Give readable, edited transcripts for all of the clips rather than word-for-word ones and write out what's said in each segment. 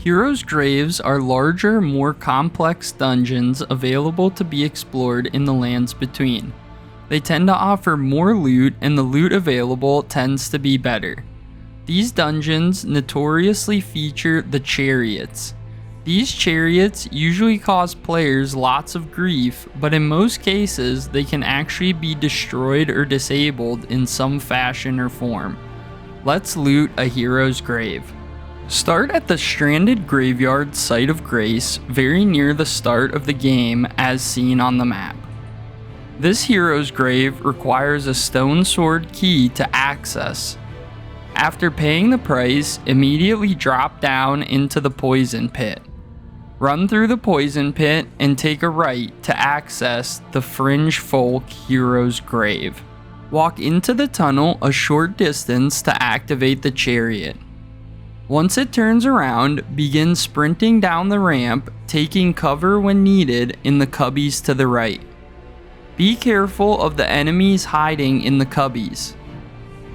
Heroes' Graves are larger, more complex dungeons available to be explored in the lands between. They tend to offer more loot, and the loot available tends to be better. These dungeons notoriously feature the chariots. These chariots usually cause players lots of grief, but in most cases they can actually be destroyed or disabled in some fashion or form. Let's loot a hero's grave. Start at the Stranded Graveyard Site of Grace, very near the start of the game as seen on the map. This hero's grave requires a stone sword key to access. After paying the price, immediately drop down into the poison pit. Run through the poison pit and take a right to access the Fringefolk hero's grave. Walk into the tunnel a short distance to activate the chariot. Once it turns around, begin sprinting down the ramp, taking cover when needed in the cubbies to the right. Be careful of the enemies hiding in the cubbies.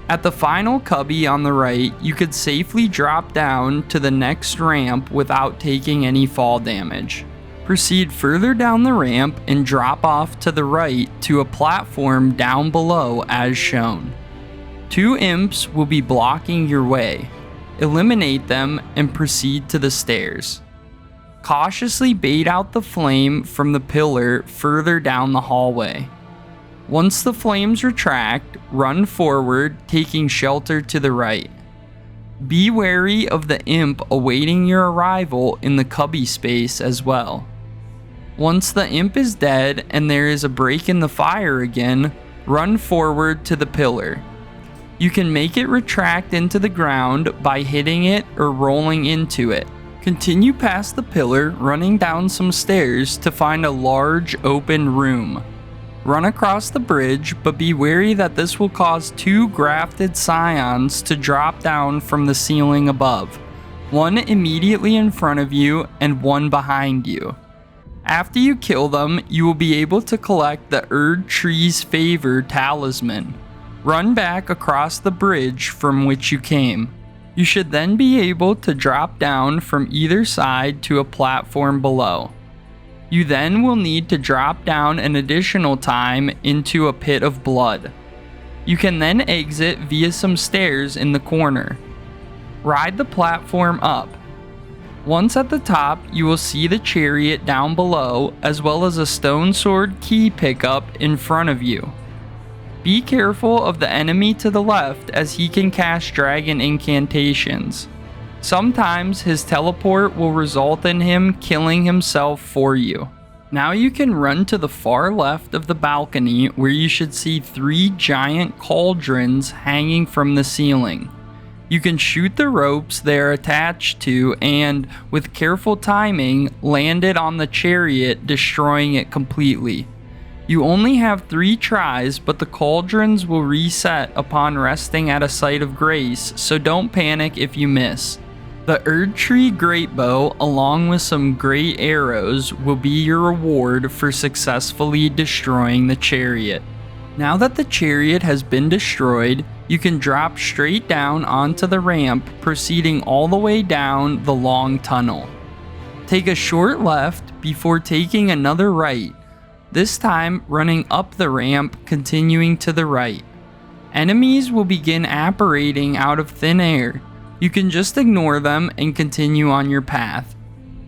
At the final cubby on the right, you could safely drop down to the next ramp without taking any fall damage. Proceed further down the ramp and drop off to the right to a platform down below as shown. 2 imps will be blocking your way. Eliminate them and proceed to the stairs. Cautiously bait out the flame from the pillar further down the hallway. Once the flames retract, run forward, taking shelter to the right. Be wary of the imp awaiting your arrival in the cubby space as well. Once the imp is dead and there is a break in the fire again, run forward to the pillar. You can make it retract into the ground by hitting it or rolling into it. Continue past the pillar, running down some stairs to find a large open room. Run across the bridge, but be wary that this will cause 2 grafted scions to drop down from the ceiling above, one immediately in front of you and one behind you. After you kill them, you will be able to collect the Erd Tree's Favor talisman. Run back across the bridge from which you came. You should then be able to drop down from either side to a platform below. You then will need to drop down an additional time into a pit of blood. You can then exit via some stairs in the corner. Ride the platform up. Once at the top, you will see the chariot down below, as well as a stone sword key pickup in front of you. Be careful of the enemy to the left as he can cast dragon incantations. Sometimes his teleport will result in him killing himself for you. Now you can run to the far left of the balcony where you should see 3 giant cauldrons hanging from the ceiling. You can shoot the ropes they are attached to and, with careful timing, land it on the chariot, destroying it completely. You only have 3 tries, but the cauldrons will reset upon resting at a site of grace, so don't panic if you miss. The Erd Tree Great Bow, along with some great arrows, will be your reward for successfully destroying the chariot. Now that the chariot has been destroyed, you can drop straight down onto the ramp, proceeding all the way down the long tunnel. Take a short left before taking another right. This time running up the ramp, continuing to the right. Enemies will begin apparating out of thin air. You can just ignore them and continue on your path.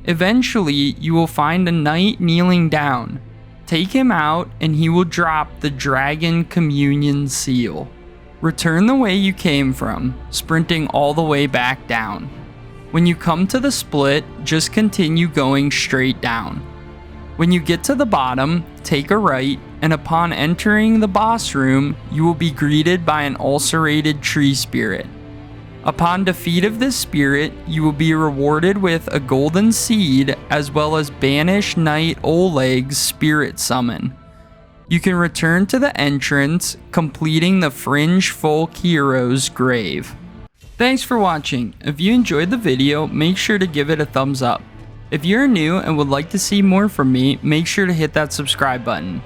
Eventually, you will find a knight kneeling down. Take him out and he will drop the Dragon Communion seal. Return the way you came from, sprinting all the way back down. When you come to the split, just continue going straight down. When you get to the bottom, take a right, and upon entering the boss room, you will be greeted by an ulcerated tree spirit. Upon defeat of this spirit, you will be rewarded with a golden seed as well as Banished Knight Oleg's spirit summon. You can return to the entrance, completing the Fringefolk hero's grave. Thanks for watching. If you enjoyed the video, make sure to give it a thumbs up. If you're new and would like to see more from me, make sure to hit that subscribe button.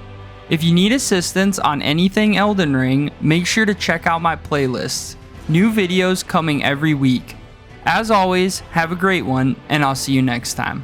If you need assistance on anything Elden Ring, make sure to check out my playlists. New videos coming every week. As always, have a great one, and I'll see you next time.